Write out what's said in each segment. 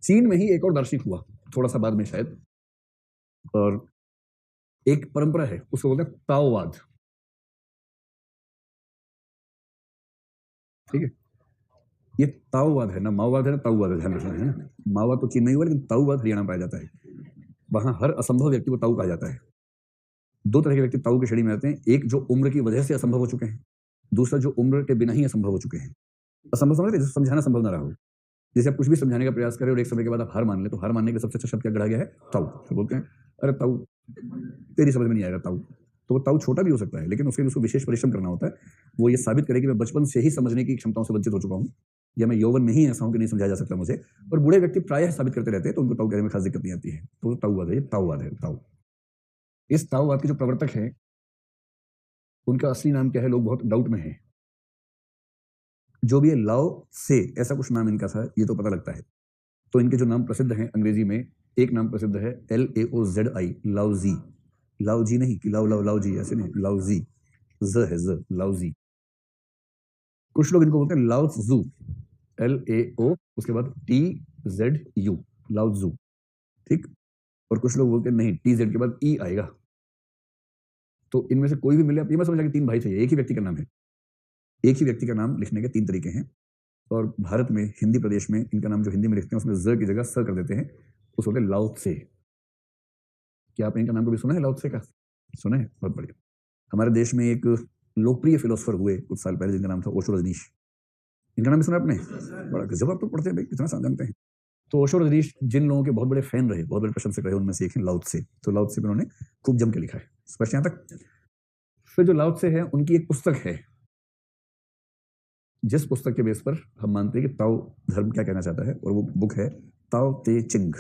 चीन में ही एक और दार्शनिक हुआ, थोड़ा सा बाद में शायद, और एक परंपरा है, उसको बोलते हैं ताओवाद। ठीक है, ये ताओवाद है ना, माओवाद है ना, ताओवाद है, ध्यान रखना है ना। माओवाद तो चीन में ही हुआ, लेकिन ताओवाद हरियाणा में पाया जाता है। वहां हर असंभव व्यक्ति को ताऊ कहा जाता है। दो तरह के व्यक्ति ताऊ की श्रेणी में आते हैं, एक जो उम्र की वजह से असंभव हो चुके हैं, दूसरा जो उम्र के बिना ही असंभव हो चुके हैं। असंभव समझते, जिसे समझाना संभव ना रहा हो। जैसे आप कुछ भी समझाने का प्रयास करें और एक समय के बाद आप हार मान ले, तो हार मानने का सबसे अच्छा शब्द क्या गढ़ा गया है? ताऊ। तो बोलते हैं अरे ताऊ, तेरी समझ में नहीं आएगा ताऊ। तो वो ताऊ छोटा भी हो सकता है, लेकिन उसके लिए उसको विशेष परिश्रम करना होता है। वो ये साबित करे कि मैं बचपन से ही समझने की क्षमताओं से वंचित हो चुका हूँ, या मैं यौवन में ही ऐसा हूं कि नहीं समझाया जा सकता मुझे। और बूढ़े व्यक्ति प्रायः साबित करते रहते हैं, तो उनको ताऊ कहने में खास दिक्कत नहीं आती है। तो ताऊवाद है, ये ताऊवाद है, ताऊ। इस ताऊवाद के जो प्रवर्तक हैं, उनका असली नाम क्या है, लोग बहुत डाउट में हैं। जो भी है लाओ से, ऐसा कुछ नाम इनका था, ये तो पता लगता है। तो इनके जो नाम प्रसिद्ध हैं अंग्रेजी में, एक नाम प्रसिद्ध है LAOZI, लाओजी। लाओजी नहीं कि लाओ लाओ लाओजी, ऐसे नहीं, लाओजी, ज है, ज, लाओजी। कुछ लोग इनको बोलते हैं लाओ त्जू, LAO उसके बाद TZU, लाओ त्जू। ठीक, और कुछ लोग बोलते हैं नहीं, TZ के बाद E आएगा। तो इनमें से कोई भी मिले, आप ये मत समझना कि तीन भाई थे, एक ही व्यक्ति का नाम है। एक ही व्यक्ति का नाम लिखने के तीन तरीके हैं, और भारत में हिंदी प्रदेश में इनका नाम जो हिंदी में लिखते हैं उसमें ज की जगह स कर देते हैं, उसको बोलते हैं लाओ त्से। क्या आपने इनका नाम कभी सुना है, लाओ त्से का? सुना है, बहुत बढ़िया। हमारे देश में एक लोकप्रिय फिलोसफर हुए कुछ साल पहले, जिनका नाम था ओशो रजनीश। इनका नाम भी सुना आपने? बड़ा गजब, आप तो पढ़ते हैं भाई, कितना जानते हैं। तो ओशो रजनीश जिन लोगों के बहुत बड़े फैन रहे, बहुत बड़े प्रशंसक रहे, उनमें से एक है लाओ त्से। तो लाओ त्से पे उन्होंने खूब जम के लिखा है, स्पष्ट यहाँ तक। फिर जो लाओ त्से है, उनकी एक पुस्तक है, जिस पुस्तक के बेस पर हम मानते हैं कि ताओ धर्म क्या कहना चाहता है, और वो बुक है ताओ ते चिंग।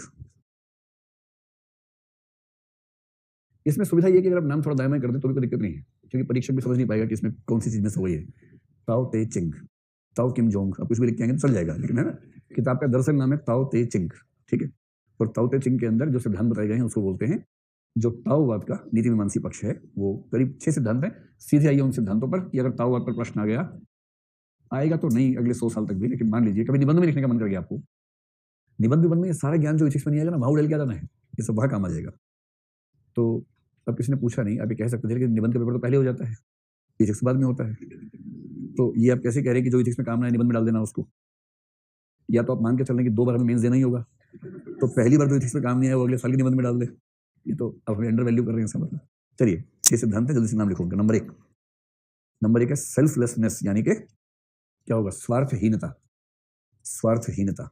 इसमें सुविधा ये कि अगर आप नाम थोड़ा दाएं बाएं कर दें तो भी कोई दिक्कत नहीं है, क्योंकि परीक्षक भी समझ नहीं पाएगा कि इसमें कौन सी चीज में से वही है। ताओ ते चिंग, ताओ किम जोंग, आप कुछ भी लिख के आएंगे तो चल जाएगा, लेकिन है ना, किताब का दरअसल नाम है ताओ ते चिंग। ठीक है, और ताओ ते चिंग के अंदर जो सिद्धांत बताए गए हैं उसको बोलते हैं, जो ताओवाद का नीति मीमांसी पक्ष है, वो करीब 6 सिद्धांत हैं। सीधे आइए उन सिद्धांतों पर कि अगर ताओवाद पर प्रश्न आ गया, आएगा तो नहीं अगले 100 साल तक भी, लेकिन मान लीजिए कभी निबंध में लिखने का मन कर गया आपको, निबंध विबंध में ये सारा ज्ञान जो इथिक्स में नहीं आएगा ना, वहां उड़ेल के आ जाना है, ये सब वहां काम आ जाएगा। तो अब किसी ने पूछा नहीं, आप ये कह सकते थे कि निबंध का पेपर तो पहले हो जाता है, इथिक्स बाद में होता है। तो ये आप कैसे कह रहे हैं कि जो इथिक्स में काम ना है निबंध में डाल देना उसको? या तो आप मान के चल रहे हैं कि 2 बार हमें मेंस देना ही होगा, तो पहली बार जो इथिक्स में काम नहीं आया वो अगले साल के निबंध में डाल दे। ये तो आप हमें अंडर वैल्यू कर रहे हैं इसका मतलब। चलिए 6 सिद्धांत है, जल्दी से नाम लिखो उनका। नंबर 1 है सेल्फलेसनेस, यानी कि क्या होगा? स्वार्थहीनता। स्वार्थहीनता।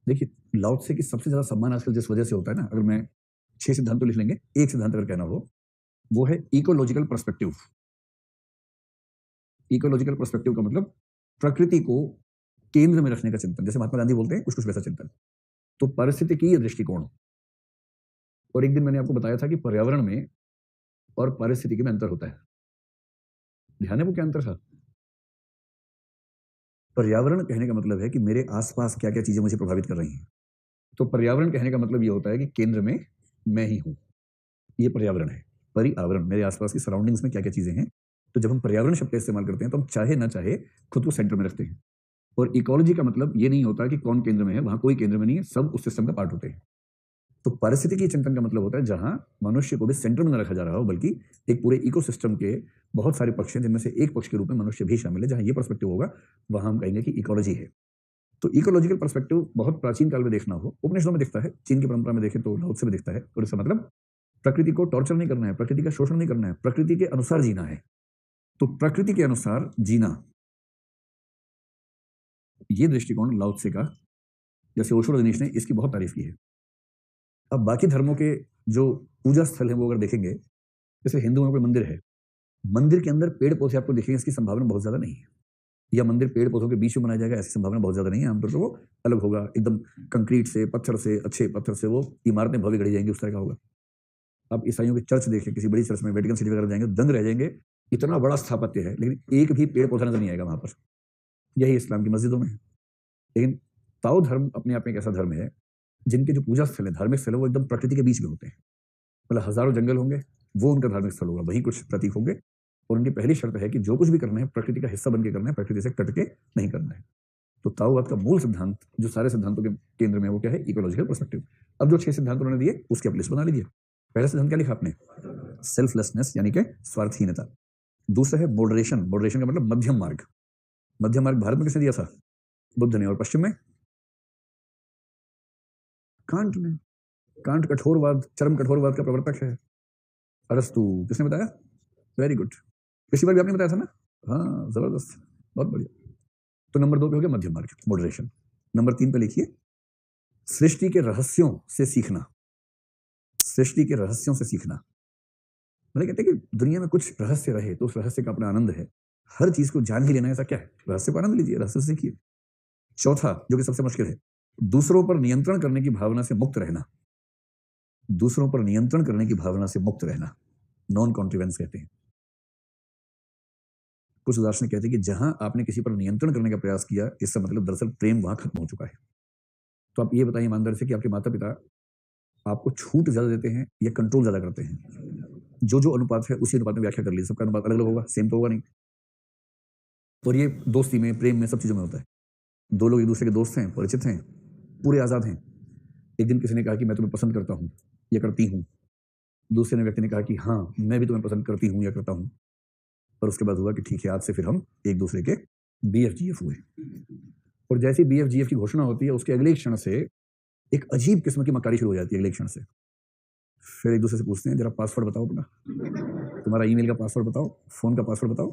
देखिए, लाओ त्से की सबसे ज्यादा सम्मान आजकल जिस वजह से होता है ना, अगर मैं 6 सिद्धांत तो लिख लेंगे, एक सिद्धांत अगर कहना हो, वो है इकोलॉजिकल पर्सपेक्टिव। इकोलॉजिकल पर्सपेक्टिव का मतलब प्रकृति को केंद्र में रखने का चिंतन, जैसे महात्मा गांधी बोलते हैं, कुछ कुछ वैसा चिंतन। तो पारिस्थितिकीय दृष्टिकोण। और एक दिन मैंने आपको बताया था कि पर्यावरण में और पारिस्थितिकी में अंतर होता है। ध्यान है वो क्या अंतर था? पर्यावरण कहने का मतलब है कि मेरे आसपास क्या क्या चीजें मुझे प्रभावित कर रही हैं। तो पर्यावरण कहने का मतलब ये होता है कि केंद्र में मैं ही हूं, ये पर्यावरण है। पर्यावरण, मेरे आसपास की सराउंडिंग्स में क्या क्या चीजें हैं। तो जब हम पर्यावरण शब्द का इस्तेमाल करते हैं तो हम चाहे ना चाहे खुद को सेंटर में रखते हैं। और इकोलॉजी का मतलब ये नहीं होता कि कौन केंद्र में है, वहां कोई केंद्र में नहीं है, सब उस सिस्टम का पार्ट होते हैं। तो पारिस्थितिकी चिंतन का मतलब होता है जहां मनुष्य को भी सेंटर में न रखा जा रहा हो, बल्कि एक पूरे इकोसिस्टम के बहुत सारे पक्ष हैं, जिनमें से एक पक्ष के रूप में मनुष्य भी शामिल है। जहां ये पर्सपेक्टिव होगा वहां हम कहेंगे कि इकोलॉजी है। तो इकोलॉजिकल पर्सपेक्टिव बहुत प्राचीन काल में देखना हो, उपनिषदों में दिखता है, चीन की परंपरा में देखें तो लाओ त्से में दिखता है। और इसका मतलब प्रकृति को टॉर्चर नहीं करना है, प्रकृति का शोषण नहीं करना है, प्रकृति के अनुसार जीना है। तो प्रकृति के अनुसार जीना, ये दृष्टिकोण लाओ त्से का, जैसे ओशो रजनीश ने इसकी बहुत तारीफ की है। अब बाकी धर्मों के जो पूजा स्थल है वो अगर देखेंगे, जैसे हिंदुओं में कोई मंदिर है, मंदिर के अंदर पेड़ पौधे आपको दिखेंगे, इसकी संभावना बहुत ज्यादा नहीं है। या मंदिर पेड़ पौधों के बीच में बनाया जाएगा, ऐसी संभावना बहुत ज्यादा नहीं है। आमतौर पर वो अलग होगा, एकदम कंक्रीट से, पत्थर से, अच्छे पत्थर से वो इमारतें भव्य गढ़ी जाएंगी, उस तरह का होगा। आप ईसाइयों के चर्च देखें, किसी बड़ी चर्च में, वेटिकन सिटी वगैरह जाएंगे, दंग रह जाएंगे, इतना बड़ा स्थापत्य है, लेकिन एक भी पेड़ पौधा नजर नहीं आएगा वहां पर। यही इस्लाम की मस्जिदों में है। लेकिन ताओ धर्म अपने आप में एक ऐसा धर्म है जिनके जो पूजा स्थल है, धार्मिक स्थल है, वो एकदम प्रकृति के बीच में होते हैं। मतलब हजारों जंगल होंगे, वो उनका धार्मिक स्थल होगा, वहीं कुछ प्रतीक होंगे। और उनकी पहली शर्त है कि जो कुछ भी करना है प्रकृति का हिस्सा बन के करना है, प्रकृति से कट के नहीं करना है। तो ताओवाद का मूल सिद्धांत जो सारे सिद्धांतों के केंद्र में, वो क्या है? Ecological perspective. अब जो 6 सिद्धांत उन्होंने दिए उसकी आप लिस्ट बना लीजिए। पहला सिद्धांत क्या लिखा आपने? सेल्फलेसनेस, यानी कि स्वार्थहीनता। दूसरा है मॉडरेशन। मॉडरेशन का मतलब मध्यम मार्ग। मध्यम मार्ग भारत में किसने दिया था? बुद्ध ने। और पश्चिम में कांट ने। कांट कठोरवाद, चरम कठोरवाद का प्रवर्तक है। अरस्तु किसने बताया? Very good. पिछली बार भी आपने बताया था ना? हाँ, जबरदस्त, बहुत बढ़िया। तो नंबर 2 पे हो गया मध्यम मार्ग, मॉडरेशन। नंबर 3 पे लिखिए सृष्टि के रहस्यों से सीखना। सृष्टि के रहस्यों से सीखना मतलब कहते हैं कि दुनिया में कुछ रहस्य रहे तो उस रहस्य का अपना आनंद है। हर चीज को जान ही लेना, ऐसा क्या है? रहस्य को आनंद लीजिए, रहस्य से सीखिए। चौथा, जो कि सबसे मुश्किल है, दूसरों पर नियंत्रण करने की भावना से मुक्त रहना। दूसरों पर नियंत्रण करने की भावना से मुक्त रहना, नॉन कॉन्ट्रिवेंस कहते हैं। कुछ दार्शनिक कहते हैं कि जहां आपने किसी पर नियंत्रण करने का प्रयास किया, इसका मतलब दरअसल प्रेम वहां खत्म हो चुका है। तो आप ये बताइए ईमानदारी से कि आपके माता पिता आपको छूट ज्यादा देते हैं या कंट्रोल ज्यादा करते हैं? जो अनुपात है उसी अनुपात में व्याख्या कर लीजिए। सबका अनुपात अलग अलग होगा, सेम तो होगा नहीं। और ये दोस्ती में, प्रेम में, सब चीजों में होता है। दो लोग एक दूसरे के दोस्त हैं, परिचित हैं, पूरे आजाद हैं। एक दिन किसी ने कहा कि मैं तुम्हें पसंद करता हूं या करती हूं। दूसरे ने व्यक्ति ने कहा कि हाँ, मैं भी तुम्हें पसंद करती हूं या करता हूं। और उसके बाद हुआ कि ठीक है, आज से फिर हम एक दूसरे के BFGF हुए। और जैसे BFGF की घोषणा होती है, उसके अगले क्षण से एक अजीब किस्म की मक्कारी शुरू हो जाती है। अगले क्षण से फिर एक दूसरे से पूछते हैं, जरा पासवर्ड बताओ अपना, तुम्हारा ईमेल का पासवर्ड बताओ, फोन का पासवर्ड बताओ।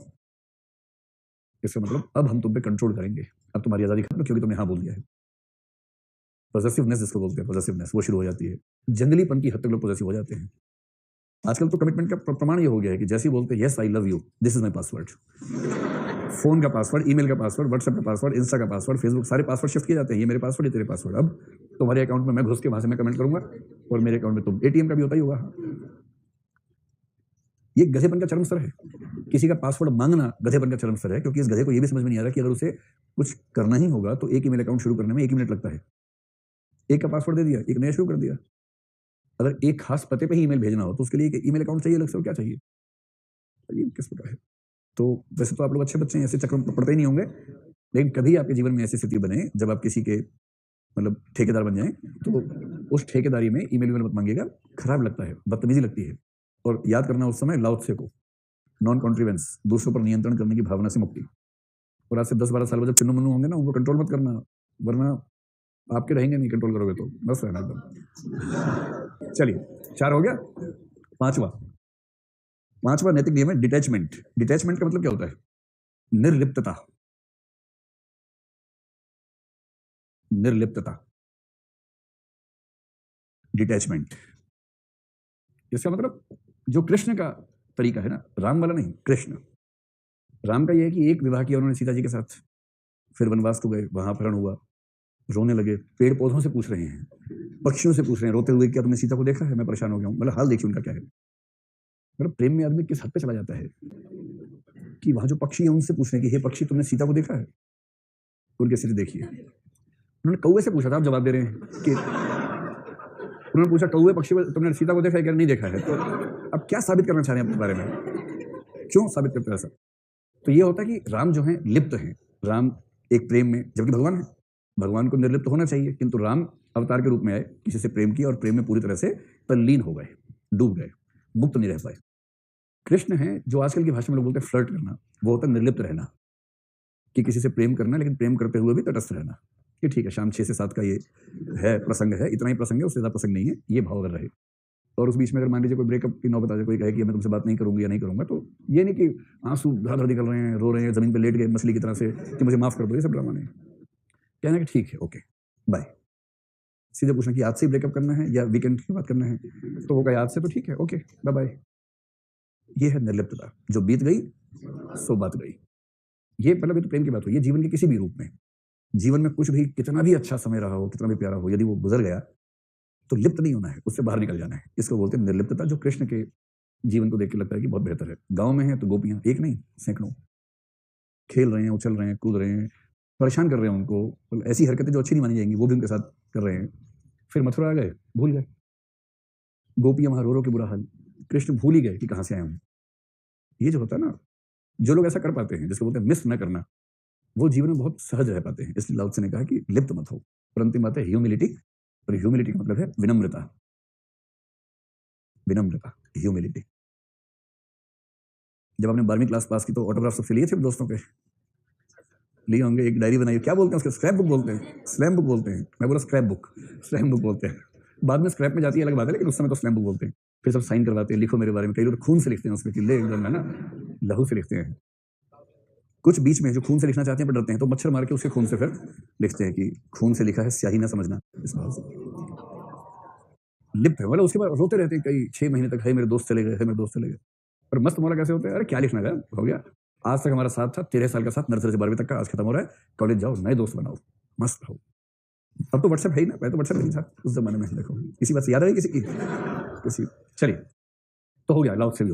इसका मतलब अब हम तुम पे कंट्रोल करेंगे, अब तुम्हारी आजादी खत्म क्योंकि तुमने हाँ बोल दिया है। पॉजेसिवनेस जिसको बोलते हैं, पॉजेसिवनेस, वो शुरू हो जाती है। जंगलीपन की हद तक लोग पॉजेसिव हो जाते हैं। आजकल तो कमिटमेंट का प्रमाण ये हो गया है कि जैसे ही बोलते हैं yes I love you, this is my password. Phone का पासवर्ड, ईमेल का पासवर्ड, व्हाट्सएप का पासवर्ड, इंस्टा का पासवर्ड, फेसबुक, सारे पासवर्ड शिफ्ट किए जाते हैं। ये मेरे पासवर्ड, ये तेरे पासवर्ड। अब तुम्हारे अकाउंट में मैं घुस के वहां से मैं कमेंट करूंगा और मेरे अकाउंट में तुम। ATM का भी होता ही होगा। ये गधेपन का चरम स्तर है। किसी का पासवर्ड मांगना गधेपन का चरम स्तर है, क्योंकि इस गधे को ये भी समझ में नहीं आ रहा कि अगर उसे कुछ करना ही होगा तो एक ईमेल अकाउंट शुरू करने में 1 मिनट लगता है। एक का पासवर्ड दे दिया, एक नया शुरू कर दिया। अगर एक खास पते पे ही ईमेल भेजना हो तो उसके लिए एक ईमेल अकाउंट चाहिए अलग से, और क्या चाहिए? ये किस प्रकार है? तो वैसे तो आप लोग अच्छे बच्चे हैं, ऐसे चक्कर में पड़ते ही नहीं होंगे, लेकिन कभी आपके जीवन में ऐसी स्थिति बने जब आप किसी के मतलब ठेकेदार बन जाएं, तो उस ठेकेदारी में ईमेल मत मांगिएगा। खराब लगता है, बदतमीजी लगती है। और याद करना उस समय लाओ त्से को, नॉन कॉन्ट्रिवेंस, दूसरों पर नियंत्रण करने की भावना से मुक्ति। और आज से 10-12 साल बाद जब चिन्नू मन्नू होंगे ना, उनको कंट्रोल मत करना, वरना आपके रहेंगे नहीं कंट्रोल करोगे तो। बस रहना एकदम। चलिए, 4 हो गया। पांचवा नैतिक नियम है डिटैचमेंट। डिटैचमेंट का मतलब क्या होता है? निर्लिप्तता। निर्लिप्तता, डिटैचमेंट। इसका मतलब जो कृष्ण का तरीका है ना, राम वाला नहीं, कृष्ण। राम का यह है कि एक विवाह किया उन्होंने सीता जी के साथ, फिर वनवास को गए, वहां अपहरण हुआ, रोने लगे, पेड़ पौधों से पूछ रहे हैं, पक्षियों से पूछ रहे हैं रोते हुए, क्या तुमने सीता को देखा है? मैं परेशान हो गया हूं। मतलब हाल देखिए उनका क्या है। मतलब प्रेम में आदमी किस हद पे चला जाता है कि वहां जो पक्षी है उनसे पूछने की, हे पक्षी तुमने सीता को देखा है? उनकी स्थिति देखिए। उन्होंने कौवे से पूछा था, आप जवाब दे रहे हैं कि उन्होंने पूछा कौवे पक्षी तुमने सीता को देखा है क्या? नहीं देखा है। तो अब क्या साबित करना चाह रहे हैं अपने बारे में? क्यों साबित करते हैं ऐसा? तो ये होता है कि राम जो है लिप्त हैं। राम एक प्रेम में, जबकि भगवान है, भगवान को निर्लिप्त होना चाहिए, किंतु राम अवतार के रूप में आए, किसी से प्रेम किया और प्रेम में पूरी तरह से तल्लीन हो गए, डूब गए, मुक्त नहीं रह पाए। कृष्ण है जो आजकल की भाषा में लोग बोलते हैं फ्लर्ट करना, वो होता है निर्लिप्त रहना, कि किसी से प्रेम करना लेकिन प्रेम करते हुए भी तटस्थ रहना। कि ठीक है, शाम 6 से 7 का ये है प्रसंग है, इतना ही प्रसंग है, उससे ज्यादा प्रसंग नहीं है, ये भाव अगर रहे। और उस बीच में अगर मान लीजिए कोई ब्रेकअप की नौबत आ जाए, कोई कहे कि मैं तुमसे बात नहीं करूंगी या नहीं करूंगा, तो ये नहीं कि आंसू धार निकल रहे हैं, रो रहे हैं, जमीन पे लेट गए मछली की तरह से कि मुझे माफ कर दो, ये सब ड्रामा नहीं। कहना कि ठीक है, ओके बाय। सीधे पूछना कि आज से ब्रेकअप करना है या वीकेंड की बात करना है, तो वो कहे आज से, तो ठीक है, ओके बाय बाय। ये है निर्लिप्तता। जो बीत गई सो बात गई। ये मतलब ये तो प्रेम की बात हुई, ये जीवन के किसी भी रूप में, जीवन में कुछ भी, कितना भी अच्छा समय रहा हो, कितना भी प्यारा हो, यदि वो गुजर गया तो लिप्त नहीं होना है, उससे बाहर निकल जाना है। इसको बोलते हैं निर्लिप्तता, जो कृष्ण के जीवन को देख के लगता है कि बहुत बेहतर है। गांव में है तो गोपियां एक नहीं सैकड़ों खेल रहे हैं, उछल रहे हैं, कूद रहे हैं, परेशान कर रहे हैं उनको, तो ऐसी हरकतें जो अच्छी नहीं मानी जाएंगी वो भी उनके साथ कर रहे हैं। फिर मथुरा आ गए, भूल गए, गोपियां वहां रो रो के बुरा हाल, कृष्ण भूल ही गए कि कहां से आए हम। ये जो होता है ना, जो लोग ऐसा कर पाते हैं, जिसको बोलते हैं मिस न करना, वो जीवन में बहुत सहज रह पाते हैं। इसलिए लाओ त्से ने कहा कि लिप्त मत हो। और अंतिम बात है ह्यूमिलिटी, और ह्यूमिलिटी का मतलब है विनम्रता। विनम्रता, ह्यूमिलिटी। जब आपने 12वीं क्लास पास की तो ऑटोग्राफ सबसे लिए थे दोस्तों के? लिए होंगे। एक डायरी बनाई, क्या बोलते हैं उसके? स्क्रैप बुक बोलते हैं, स्लैम बुक बोलते हैं। मैं बोला स्क्रैप बुक, स्लैम बुक बोलते हैं। बाद में स्क्रैप में जाती है अलग बात है, लेकिन उस समय तो स्लैम बुक बोलते हैं। फिर सब साइन करवाते हैं, लिखो मेरे बारे में। कई लोग खून से लिखते हैं उसमें, किले एकदम है ना, लहू से लिखते हैं। कुछ बीच में जो खून से लिखना चाहते हैं पर डरते हैं, तो मच्छर मार के उसके खून से फिर लिखते हैं कि खून से लिखा है, स्याही ना समझना। इस बात से लिप्त है, मतलब उसके बाद रोते रहते हैं कई 6 महीने तक, है मेरे दोस्त चले गए, है मेरे दोस्त चले गए। पर मस्त मौला कैसे होते हैं, अरे क्या लिखना है, हो गया। आज तक हमारा साथ था, 13 साल का साथ, नर्सरी से 12वीं तक का, आज खत्म हो रहा है। कॉलेज जाओ, नए दोस्त बनाओ, मस्त रहो। अब तो व्हाट्सएप है ही ना, पहले तो व्हाट्सएप नहीं था उस जमाने में। देखो इसी बात से याद है किसी की, किसी, चलिए तो हो गया लाओ से भी।